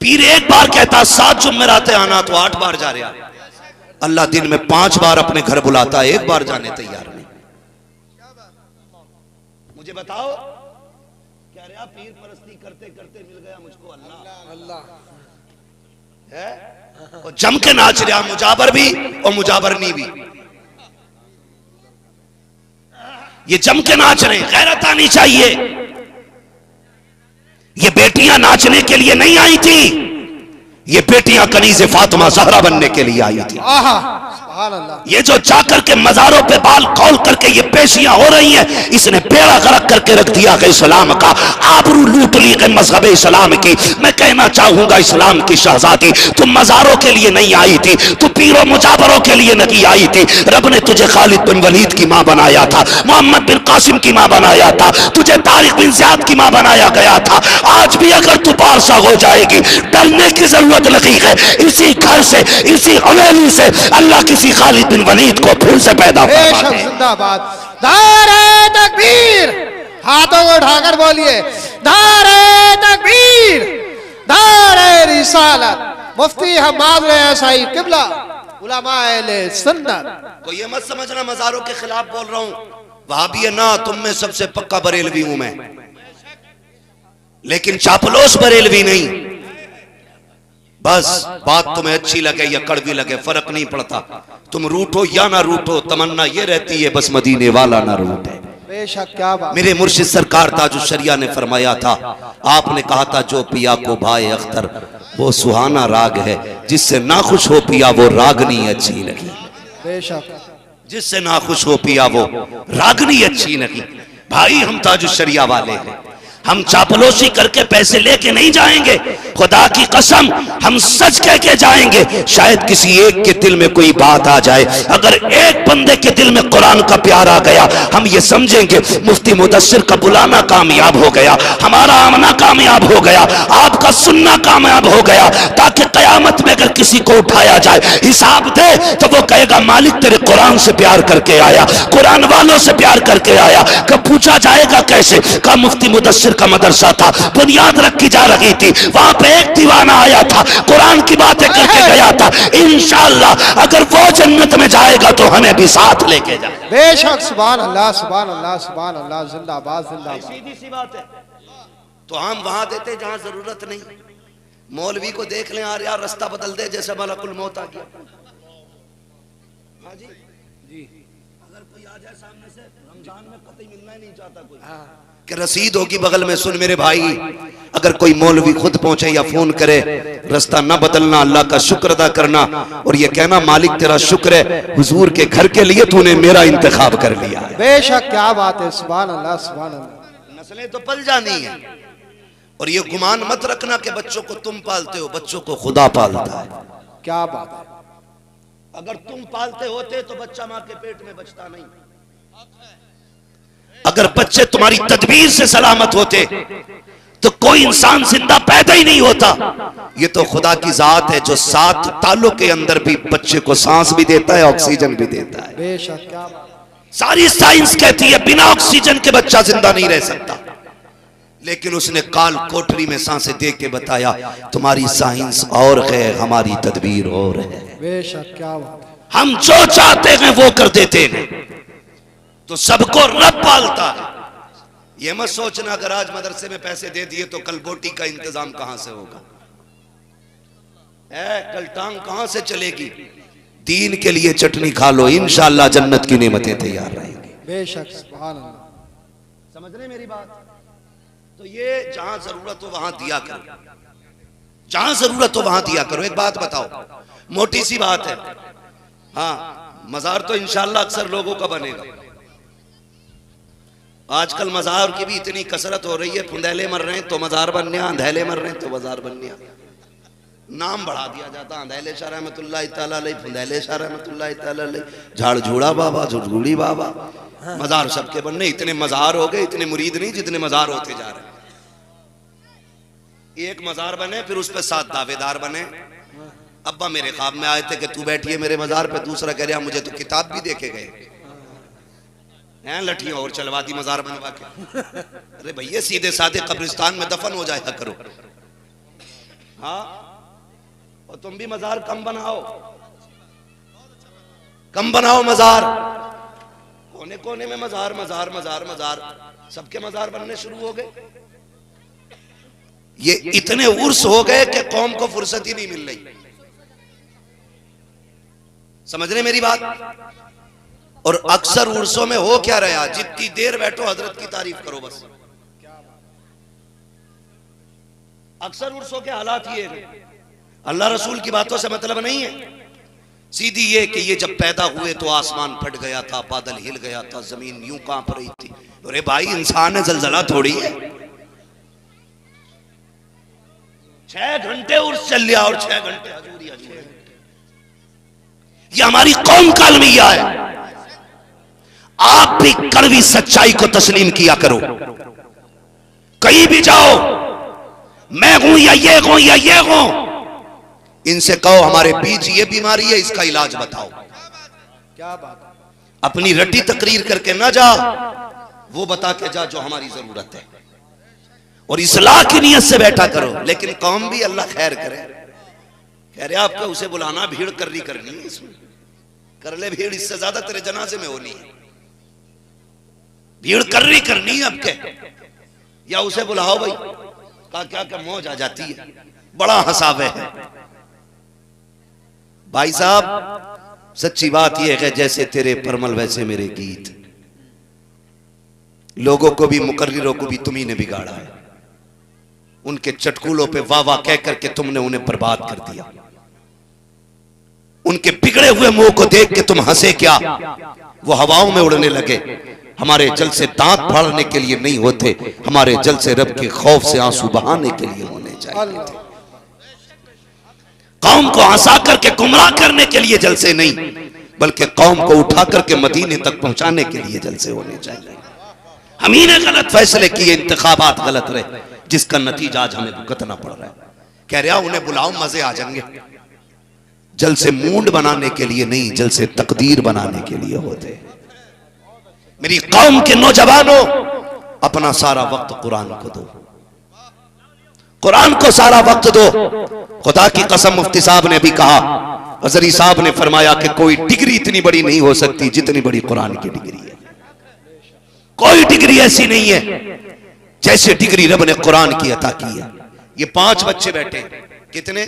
पीर एक बार कहता 7 जुम्मेराते आना तो 8 बार जा रहा। अल्लाह दिन में 5 बार अपने घर बुलाता, एक बार जाने तैयार नहीं। मुझे बताओ क्या रे आप पीर परस्ती करते करते मिल गया मुझको अल्लाह। अल्लाह है और जम के नाच रहा, मुजाबर भी और मुजाबरनी भी। ये जम के नाच रहे, गैरत आनी चाहिए। ये बेटियां नाचने के लिए नहीं आई थी, ये बेटियां कनीज़े फातिमा ज़हरा बनने के लिए आई थी। ये जो जाकर के मजारों पे बाल खोल करके ये पेशियां हो रही हैं, इसने बेड़ा गर्क करके रख दिया कि इस्लाम का आबरू लूट ली कि मजहब इस्लाम की। मैं कहना चाहूंगा इस्लाम की शहजादी, तुम मजारों के लिए नहीं आई थी, तू पीरों मुजाबरों के लिए नहीं आई थी। रब ने तुझे खालिद बिन वलीद की मां बनाया था, मोहम्मद बिन कासिम की मां बनाया था, तुझे तारिक बिन ज़ियाद की मां बनाया गया था। आज भी अगर तू पारसा हो जाएगी, डरने की जरूरत नहीं है। इसी घर से, इसी हवेली से अल्लाह किसी खालिद बिन वलीद को फिर से पैदा फरमाते हैं। जिंदाबाद। नारे तकबीर, हाथों को उठाकर बोलिए नारे तकबीर, नारे रिसालत। मुफ्ती हम्माद रज़ाई किबला, उलमा अहले सुन्नत। को ये मत समझना मजारों के खिलाफ बोल रहा हूं, वहाबी है ना, तुम में सबसे पक्का बरेलवी हूं मैं, लेकिन चापलोस बरेलवी नहीं। बस बात तुम्हें अच्छी लगे या कड़वी लगे फर्क नहीं पड़ता, तुम रूठो या ना रूठो, तमन्ना ये रहती है बस मदीने वाला ना रूठे। बेशक, क्या बात। मेरे मुर्शिद सरकार ताजुश शरिया ने फरमाया था, आपने कहा था जो पिया को भाई अख्तर वो सुहाना राग है, जिससे ना खुश हो पिया वो रागनी अच्छी लगी। बेशक, जिससे ना खुश हो पिया वो रागनी अच्छी लगी। भाई हम ताजुश शरिया वाले हैं, हम चापलोसी करके पैसे लेके नहीं जाएंगे, खुदा की कसम हम सच कह के जाएंगे। शायद किसी एक के दिल में कोई बात आ जाए, अगर एक बंदे के दिल में कुरान का प्यार आ गया, हम ये समझेंगे मुफ्ती मुदस्सिर का बुलाना कामयाब हो गया, हमारा आमना कामयाब हो गया, आपका सुनना कामयाब हो गया, ताकि कयामत में अगर किसी को उठाया जाए हिसाब दे तो वो कहेगा मालिक तेरे कुरान से प्यार करके आया, कुरान वालों से प्यार करके आया। कब पूछा जाएगा कैसे? का मुफ्ती मुदस्सिर का मदरसा था, बुनियाद रखी जा रही थी, वहां पे एक दीवाना आया था, कुरान की बातें करके गया था। इंशाअल्लाह अगर वो जन्नत में जाएगा तो हमें भी साथ लेके जाए। बेशक, सुभान अल्लाह, सुभान अल्लाह, सुभान अल्लाह। जिंदाबाद, जिंदाबाद। सीधी सी बात है। तो हम वहां देते जहां जरूरत नहीं। मौलवी को देख लें, यार यार रास्ता बदल दे जैसे मलकुल मौत आ गया। हाँ जी जी, अगर कोई आ जाए सामने से, रमजान में कतई मिलना ही नहीं चाहता कोई, कि रसीद होगी बगल में, सुन मेरे भाई, अगर कोई मौलवी खुद पहुंचे या फोन करे, रास्ता ना बदलना, अल्लाह का शुक्र अदा करना और ये कहना मालिक तेरा शुक्र है हुजूर के घर के लिए तूने मेरा इंतखाब कर लिया। बेशक, क्या बात है। सुभान अल्लाह, सुभान अल्लाह। नस्लें तो पल जानी है, और ये गुमान मत रखना कि बच्चों को तुम पालते हो, बच्चों को खुदा पालता है। क्या बात है। अगर तुम पालते होते तो बच्चा मां के पेट में बचता नहीं। अगर बच्चे तुम्हारी तदबीर से सलामत होते तो कोई इंसान जिंदा पैदा ही नहीं होता। ये तो खुदा की जात है जो 7 तालों के अंदर भी बच्चे को सांस भी देता है, ऑक्सीजन भी देता है। बेशक, क्या बात। सारी साइंस कहती है बिना ऑक्सीजन के बच्चा जिंदा नहीं रह सकता, लेकिन उसने काल कोठरी में सांसें दे के बताया तुम्हारी साइंस और है, हमारी तदबीर और है। बेशक, क्या बात है। हम जो चाहते हैं वो कर देते हैं, तो सबको रब पालता है। ये मत सोचना अगर आज मदरसे में पैसे दे दिए तो कल बोटी का इंतजाम कहां से होगा, कल टांग कहां से चलेगी। दीन के लिए चटनी खा लो, इंशाअल्लाह जन्नत की नेमतें तैयार रहेंगी। बेशक, सुभान अल्लाह। समझ रहे मेरी बात? तो ये जहां जरूरत हो वहां दिया करो, जहां जरूरत हो वहां दिया करो। एक बात बताओ, मोटी सी बात है, हाँ मजार तो इंशाअल्लाह अक्सर लोगों का बनेगा। आजकल मजार की भी इतनी कसरत हो रही है, फुंदेले मर रहे हैं तो मजार बनने, अंधेले मर रहे हैं तो मजार बनने। नाम बढ़ा दिया जाता, अंधैले शाह रहमतुल्लाह तआला अलैह, फुंदैले शाह रहमतुल्लाह तआला अलैह, झाड़झूड़ा बाबा, झुड़झूड़ी बाबा, मजार सबके बनने। इतने मजार हो गए, इतने मुरीद नहीं जितने मजार होते जा रहे। एक मजार बने, फिर उस पर 7 दावेदार बने। अब्बा मेरे ख्वाब में आए थे कि तू बैठिए मेरे मजार पे, दूसरा कह रहा मुझे तो किताब भी देके गए हैं, लठियां और चलवा दी मजार बनवा के। अरे भैया सीधे साधे कब्रिस्तान में दफन हो जाया करो। हाँ, और तुम भी मजार कम बनाओ, कम बनाओ मजार। कोने कोने में मजार मजार मजार मजार, सबके मजार बनने शुरू हो गए। ये इतने उर्स हो गए कि कौम को फुर्सत ही नहीं मिल रही। समझ रहे मेरी बात? और अक्सर उर्सों में हो क्या रहा, जितनी देर बैठो हजरत की तारीफ करो बस। अक्सर उर्सों के हालात ये हैं, अल्लाह रसूल की बातों से मतलब नहीं है। सीधी ये कि ये जब पैदा हुए तो आसमान फट गया था, बादल हिल गया था, जमीन यूं कांप रही थी। अरे भाई इंसान है, जलजला थोड़ी है। 6 घंटे उर्स चल लिया और 6 घंटे हजूरी हजूरी। ये हमारी कौम का अलमिया है। आप भी कड़वी सच्चाई को तस्लीम किया करो। कहीं भी जाओ, मैं हूं या ये हूं या ये हूं, इनसे कहो हमारे बीच ये बीमारी है, इसका इलाज बताओ। क्या बात। अपनी रट्टी तकरीर करके ना जा, वो बता के जा जो हमारी जरूरत है, और इस्लाह की नियत से बैठा करो। लेकिन कौम भी अल्लाह खैर करे, कह रहे आपका उसे बुलाना, भीड़ करनी है इसमें, कर ले भीड़, इससे ज्यादा तेरे जनाजे में होनी है। भीड़ करनी है अब के, या उसे बुलाओ भाई, क्या क्या मौज आ जाती है, बड़ा हंसावे है। भाई साहब सच्ची बात यह है, जैसे तेरे परमल वैसे मेरे गीत। लोगों को भी, मुकर्रिरों को भी तुम्ही ने बिगाड़ा है। उनके चटकुलों पे वाह वाह कह करके तुमने उन्हें बर्बाद कर दिया। उनके बिगड़े हुए मुंह को देख के तुम हंसे क्या, वो हवाओं में उड़ने लगे। हमारे जल से दांत फाड़ने के लिए नहीं होते, हमारे जल से रब के खौफ से आंसू बहाने के लिए होने चाहिए थे। कौम को हंसा करके गुमराह करने के लिए जलसे नहीं, बल्कि कौम को उठा करके मदीने तक पहुंचाने के लिए जलसे होने चाहिए। हम ही ने गलत फैसले किए, इंतखाबात गलत रहे, जिसका नतीजा आज हमें भुगतना पड़ रहा है। कह रहा उन्हें बुलाओ, मजे आ जाएंगे। जलसे मूड बनाने के लिए नहीं, जलसे तकदीर बनाने के लिए होते। मेरी कौम के नौजवानों, अपना सारा वक्त कुरान को दो, कुरान को सारा वक्त दो। खुदा की कसम, मुफ्ती साहब ने भी कहा, हज़री साहब ने फरमाया कि कोई डिग्री इतनी बड़ी नहीं हो सकती जितनी बड़ी कुरान की डिग्री है। कोई डिग्री ऐसी नहीं है जैसे डिग्री रब ने कुरान की अता की है। ये 5 बच्चे बैठे, कितने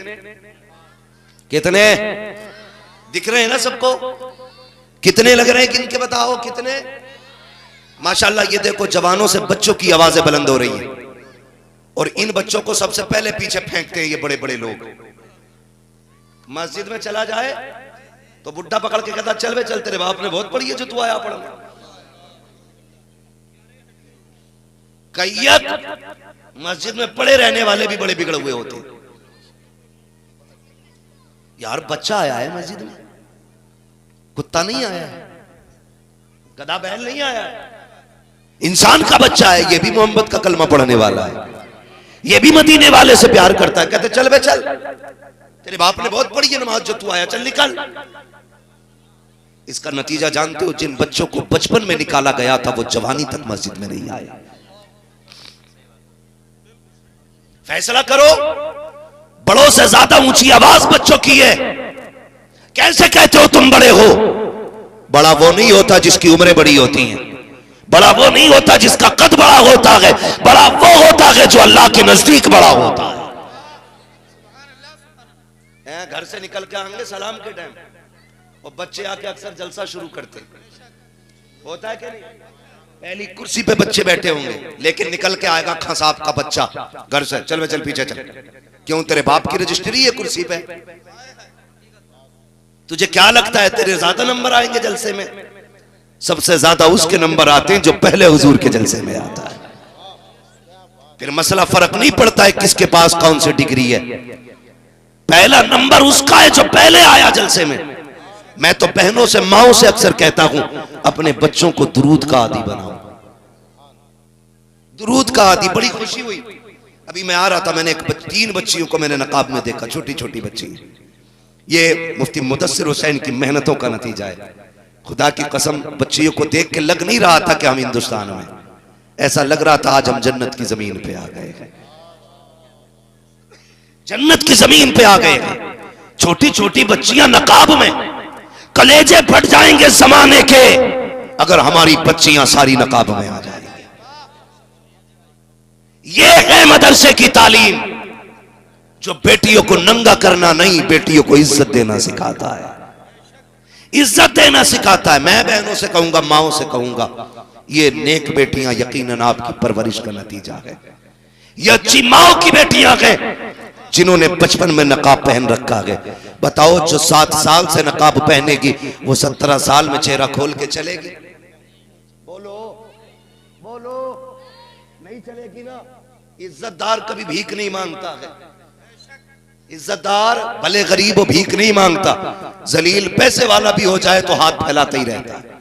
कितने दिख रहे हैं ना सबको? कितने लग रहे हैं, किनके बताओ कितने? माशाल्लाह। ये देखो जवानों से बच्चों की आवाजें बुलंद हो रही हैं, और इन बच्चों को सबसे पहले पीछे फेंकते हैं ये बड़े बड़े लोग। मस्जिद में चला जाए तो बुढ़ा पकड़ के कहता चल वे चल, तेरे बाप ने बहुत पढ़ी है जो तू आया पढ़ने। कैयत मस्जिद में पड़े रहने वाले भी बड़े बिगड़े हुए होते हैं। यार बच्चा आया है मस्जिद में, कुत्ता नहीं आया है, गधा बैल नहीं आया है, इंसान का बच्चा है। ये भी मोहम्मद का कलमा पढ़ने वाला है, ये भी मदीने वाले से प्यार करता है। कहते चल बे चल, तेरे बाप ने बहुत पढ़ी है नमाज जो तू आया, चल निकल। इसका नतीजा जानते हो? जिन बच्चों को बचपन में निकाला गया था वो जवानी तक मस्जिद में नहीं आए। फैसला करो, बड़ों से ज्यादा ऊंची आवाज बच्चों की है। कैसे कहते हो तुम बड़े हो? बड़ा वो नहीं होता जिसकी उम्रें बड़ी होती हैं, बड़ा वो नहीं होता जिसका कद बड़ा होता है, बड़ा वो होता है जो अल्लाह के नजदीक बड़ा होता है। घर से निकल के आएंगे सलाम के टाइम, और बच्चे आके अक्सर जलसा शुरू करते, होता है कि नहीं? पहली कुर्सी पे बच्चे बैठे होंगे, लेकिन निकल के आएगा खसाब का बच्चा घर से, चल चल पीछे चल। क्यों? तेरे बाप की रजिस्ट्री है कुर्सी पे। तुझे क्या लगता है तेरे ज्यादा नंबर आएंगे जलसे में? सबसे ज्यादा उसके नंबर आते हैं जो पहले हुजूर के जलसे में आता है। फिर मसला फर्क नहीं पड़ता है किसके पास कौन सी डिग्री है, पहला नंबर उसका है जो पहले आया जलसे में। मैं तो बहनों से, माओ से अक्सर कहता हूं, अपने बच्चों को दुरूद का आदी बनाओ, दुरूद का आदी। बड़ी खुशी हुई, अभी मैं आ रहा था, मैंने 3 बच्चियों को मैंने नकाब में देखा, छोटी छोटी बच्ची। ये मुफ्ती मुदस्सिर हुसैन की मेहनतों का नतीजा है। खुदा की कसम, बच्चियों को देख के लग नहीं रहा था कि हम हिंदुस्तान में, ऐसा लग रहा था आज हम जन्नत की जमीन पे आ गए हैं, जन्नत की जमीन पे आ गए हैं। छोटी छोटी बच्चियां नकाब में, कलेजे फट जाएंगे जमाने के अगर हमारी बच्चियां सारी नकाब में आ जाएंगी। ये है मदरसे की तालीम, जो बेटियों को नंगा करना नहीं, बेटियों को इज्जत देना सिखाता है, इज्जत देना सिखाता है। मैं बहनों से कहूंगा, माओ से कहूंगा, ये नेक बेटियां यकीनन आपकी परवरिश का नतीजा है। ये अच्छी माओ की बेटियां हैं जिन्होंने बचपन में नकाब पहन रखा है। बताओ, जो 7 साल से नकाब पहनेगी वो 17 साल में चेहरा खोल के चलेगी? बोलो बोलो, नहीं चलेगी ना। इज्जतदार कभी भीख नहीं मांगता है, इज्जतदार भले गरीब हो भीख नहीं मांगता, जलील पैसे वाला भी हो जाए तो हाथ फैलाता ही रहता है।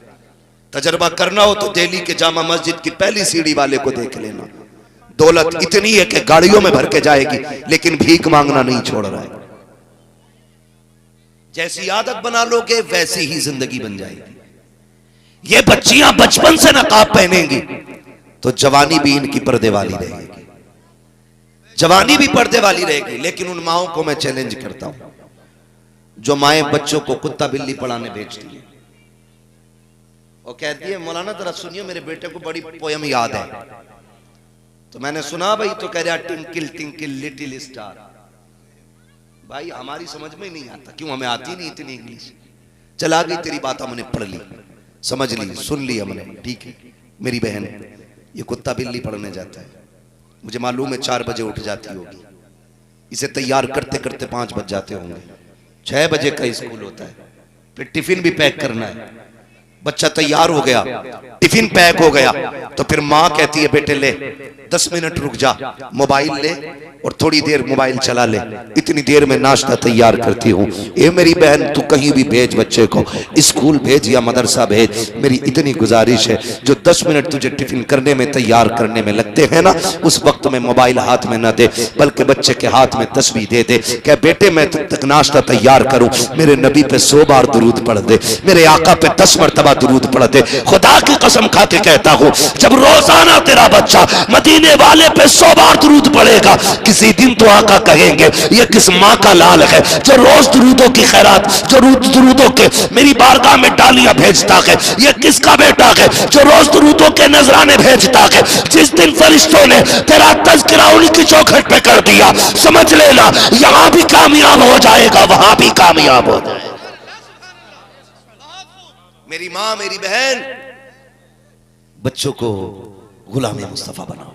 तजर्बा करना हो तो दिल्ली के जामा मस्जिद की पहली सीढ़ी वाले को देख लेना, दौलत इतनी है कि गाड़ियों में भर के जाएगी, लेकिन भीख मांगना नहीं छोड़ रहा है। जैसी आदत बना लोगे वैसी ही जिंदगी बन जाएगी। ये बच्चियां बचपन से नकाब पहनेंगी तो जवानी भी इनकी पर्दे वाली रहेगी, जवानी भी पर्दे वाली रहेगी। लेकिन उन माओं को मैं चैलेंज करता हूं जो माएं बच्चों को कुत्ता बिल्ली पढ़ाने भेजती है, वो कहती है, मौलाना जरा सुनिए, मेरे बेटे को बड़ी पोयम याद है। तो मैंने सुना भाई, तो कह रहा टिंकल टिंकल लिटिल स्टार। भाई हमारी समझ में नहीं आता, क्यों? हमें आती नहीं इतनी इंग्लिश। चला गई तेरी बात, हमने पढ़ ली, समझ ली, सुन ली हमने, ठीक है। मेरी बहन ये कुत्ता बिल्ली पढ़ने जाता है, मुझे मालूम है 4 बजे उठ जाती होगी, इसे तैयार करते करते 5 बज जाते होंगे। 6 बजे का स्कूल होता है, फिर टिफिन भी पैक करना है। बच्चा तैयार हो गया, टिफिन पैक हो गया, तो फिर माँ कहती है, बेटे ले 10 मिनट रुक जा, मोबाइल ले और थोड़ी देर मोबाइल चला ले, इतनी देर में नाश्ता तैयार करती हूँ। ए मेरी बहन, तू कहीं भी भेज बच्चे को, स्कूल भेज या मदरसा भेज, मेरी इतनी गुजारिश है, जो 10 मिनट तुझे टिफिन करने में, तैयार करने में लगते हैं ना, उस वक्त में मोबाइल हाथ में न दे, बल्कि बच्चे के हाथ में तस्बीह दे दे। क्या बेटे, मैं तब तक नाश्ता तैयार करूं, मेरे नबी पे 100 बार दुरूद पढ़ दे, मेरे आका पे 10 मरतबा दुरूद पढ़ दे। खुदा की कसम खा के कहता हूं, जब रोजाना तेरा बच्चा मदीने वाले पे 100 बार दुरूद पढ़ेगा, किसी दिन तो आका कहेंगे, ये किस माँ का लाल है जो रोज दुरूदों की खैरात, जो रोज दुरूदों के मेरी बारगाह में डालियां भेजता है, ये किसका बेटा है जो रोज दुरूदों के नजराने भेजता है। जिस दिन फरिश्तों ने तेरा तज़किरा उनकी चौखट पे कर दिया, समझ लेना यहां भी कामयाब हो जाएगा, वहां भी कामयाब हो जाएगा। मेरी माँ, मेरी बहन, बच्चों को गुलाम मुस्तफा बनाओ।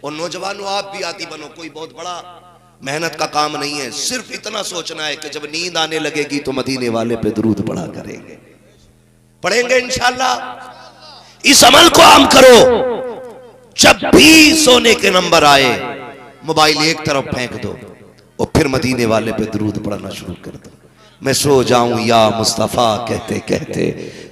और नौजवानों, आप भी आती बनो, कोई बहुत बड़ा मेहनत का काम नहीं है, सिर्फ इतना सोचना है कि जब नींद आने लगेगी तो मदीने वाले पे दुरूद पढ़ा करेंगे, पढ़ेंगे इंशाअल्लाह। इस अमल को आम करो, जब भी सोने के नंबर आए मोबाइल एक तरफ फेंक दो और फिर मदीने वाले पे दुरूद पढ़ना शुरू कर दो। मैं सो जाऊं या मुस्तफा कहते कहते,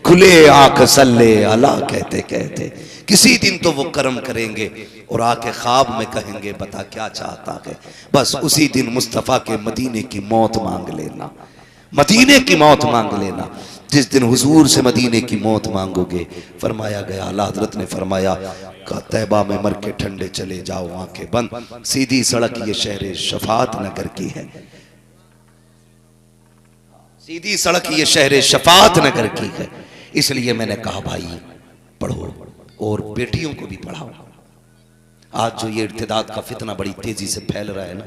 खुले आंख सल्ले अला कहते कहते, किसी दिन तो वो करम करेंगे और आके ख्वाब में कहेंगे, बता क्या चाहता है। बस उसी दिन मुस्तफा के मदीने की मौत मांग लेना, मदीने की मौत मांग लेना। जिस दिन हुजूर से मदीने की मौत मांगोगे, फरमाया गया, आला हज़रत ने फरमाया, तैबा में मर के ठंडे चले जाओ आंखें बंद, सीधी सड़क ये शहर शफात नगर की है, सीधी सड़क ये शहर शफात नगर की है। इसलिए मैंने कहा भाई पढ़ो और बेटियों को भी पढ़ाओ। आज जो ये इर्तिदाद का फितना बड़ी तेजी से फैल रहा है ना,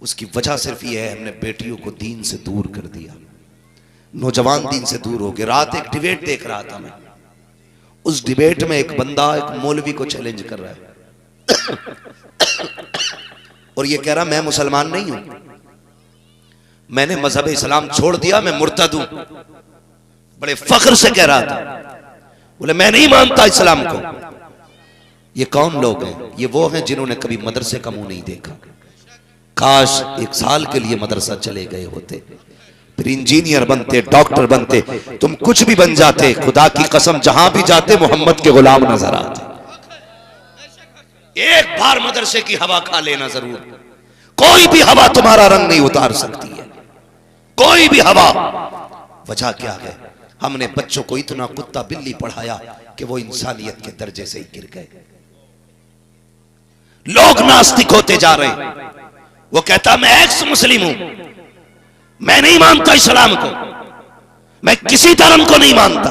उसकी वजह सिर्फ ये है, हमने बेटियों को दीन से दूर कर दिया, नौजवान दीन से दूर हो गए। रात एक डिबेट देख रहा था मैं, उस डिबेट में एक बंदा एक मौलवी को चैलेंज कर रहा है और ये कह रहा, मैं मुसलमान नहीं हूं, मैंने मजहब इस्लाम छोड़ दिया, मैं मुर्तद हूं। बड़े फख्र से कह रहा था, बोले मैं नहीं मानता इस्लाम को। ये कौन लोग हैं? ये वो हैं जिन्होंने कभी मदरसे का मुंह नहीं देखा, काश 1 साल के लिए मदरसा चले गए होते, फिर इंजीनियर बनते, डॉक्टर बनते, तुम कुछ भी बन जाते। खुदा की कसम जहां भी जाते मोहम्मद के गुलाम नजर आते। एक बार मदरसे की हवा खा लेना जरूर। कोई भी हवा तुम्हारा रंग नहीं उतार सकती है, कोई भी हवा। वजह क्या है? हमने बच्चों को इतना कुत्ता बिल्ली पढ़ाया कि वो इंसानियत के दर्जे से ही गिर गए। लोग नास्तिक होते जा रहे हैं। वो कहता मैं एक्स मुस्लिम हूं, मैं नहीं मानता इस्लाम को, मैं किसी धर्म को नहीं मानता।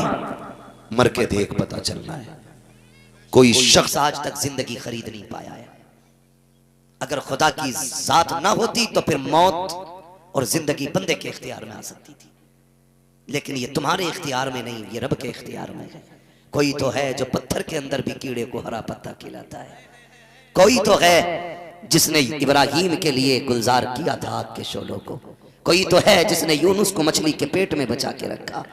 मर के देख, पता चलना है। कोई शख्स आज तक जिंदगी खरीद नहीं पाया है। अगर खुदा की जात ना होती तो फिर मौत और जिंदगी बंदे के इख्तियार में आ सकती थी, लेकिन ये तुम्हारे इख्तियार में नहीं, ये रब के इख्तियार में है। कोई तो है जो पत्थर के अंदर भी कीड़े को हरा पत्ता खिलाता है। कोई तो है जिसने इब्राहीम के लिए गुलजार किया था आग के शोलों को। कोई तो है जिसने यूनुस को मछली के पेट में बचा के रखा।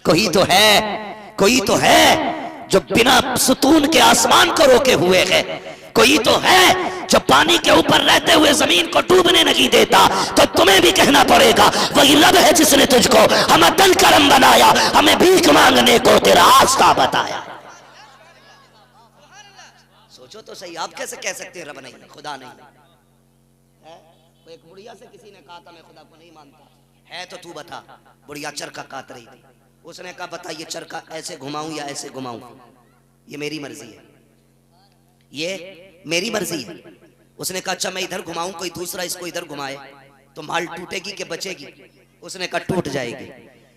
कोई तो है जो बिना सुतून के आसमान को रोके हुए है। कोई तो है जो पानी के ऊपर रहते हुए जमीन को डूबने नहीं देता। तो तुम्हें भी कहना पड़ेगा वही रब है जिसने तुझको हमें दल करम बनाया, हमें भीख मांगने को तेरा रास्ता बताया। सोचो तो सही, आप कैसे कह सकते हैं रब नहीं, खुदा नहीं है? एक बुढ़िया से किसी ने कहा था मैं खुदा को नहीं मानता है, तो तू बता। बुढ़िया चरखा काट रही थी, उसने कहा बता ये चरखा ऐसे घुमाऊं या ऐसे घुमाऊं? ये मेरी मर्जी है, ये मेरी मर्जी है। उसने कहा अच्छा मैं इधर घुमाऊं, कोई दूसरा इसको इधर घुमाए तो माल टूटेगी कि बचेगी? उसने कहा टूट जाएगी।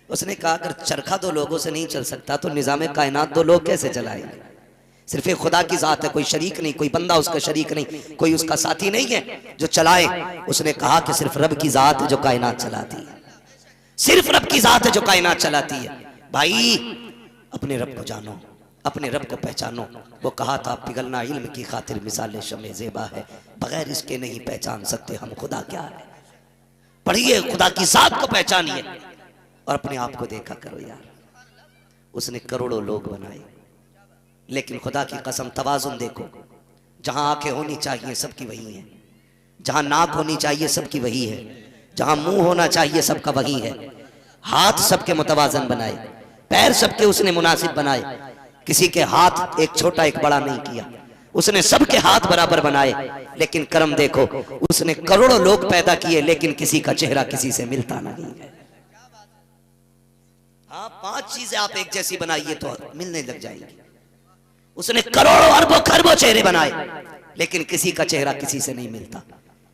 उसने कहा अगर चरखा दो लोगों से नहीं चल सकता तो निजाम कायनात दो लोग कैसे चलाएंगे? सिर्फ एक खुदा की जात है, कोई शरीक नहीं, कोई बंदा उसका शरीक नहीं, कोई उसका साथी नहीं है जो चलाए। उसने कहा कि सिर्फ रब की जात है जो कायनात चलाती है, सिर्फ रब की जात है जो कायनात चलाती है। भाई अपने रब को जानो, अपने रब को पहचानो। वो कहा था पिघलना इल्म की खातिर मिसाल शमे ज़ेबा है, बगैर इसके नहीं पहचान सकते हम खुदा क्या है। पढ़िए, खुदा की जात को पहचानिए और अपने आप को देखा करो यार। उसने करोड़ों लोग बनाए, लेकिन खुदा की कसम तवाज़ुन देखो। जहां आंखें होनी चाहिए सबकी वही है, जहां नाक होनी चाहिए सबकी वही है, जहां मुंह होना चाहिए सबका वही है। हाथ सबके मुतवाजन बनाए, पैर सबके उसने मुनासिब बनाए। किसी के हाथ एक छोटा एक बड़ा नहीं किया, उसने सबके हाथ बराबर बनाए। लेकिन कर्म देखो, उसने करोड़ों लोग पैदा किए लेकिन किसी का चेहरा किसी से मिलता नहीं है। हाँ, 5 चीजें आप एक जैसी बनाइए तो मिलने लग जाएंगी। उसने करोड़ों अरबों खरबों चेहरे बनाए लेकिन किसी का चेहरा किसी से नहीं मिलता।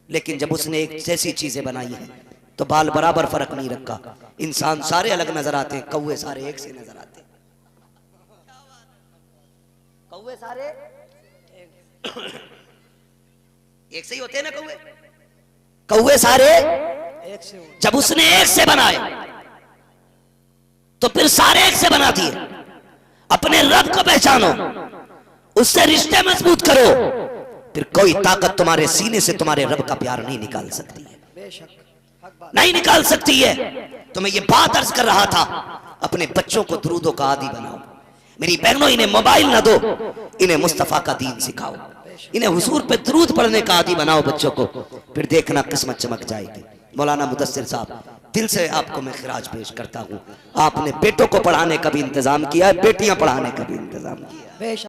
लेकिन जब उसने एक जैसी चीजें बनाई है तो बाल बराबर फर्क नहीं रखा। इंसान सारे अलग नजर आते हैं, कौवे सारे एक से नजर आते हैं। कौवे सारे एक से ही होते हैं ना, कौवे सारे एक से। जब उसने एक से बनाए तो फिर सारे एक से बना दिए। अपने रब को पहचानो, उससे रिश्ते मजबूत करो, फिर कोई ताकत तुम्हारे सीने से तुम्हारे रब का प्यार नहीं निकाल सकती है, नहीं निकाल सकती है। तो मैं ये बात अर्ज कर रहा था, अपने बच्चों को दुरूदों का आदी बनाओ। मेरी बहनों, इन्हें मोबाइल ना दो, इन्हें मुस्तफा का दीन सिखाओ, इन्हें हुजूर पे दुरूद पढ़ने का आदी बनाओ बच्चों को, फिर देखना किस्मत चमक जाएगी। मौलाना मुदस्सिर साहब, दिल से आपको मैं खिराज पेश करता हूँ। आपने बेटों को पढ़ाने का भी इंतजाम किया है, बेटियां पढ़ाने का भी इंतजाम किया है।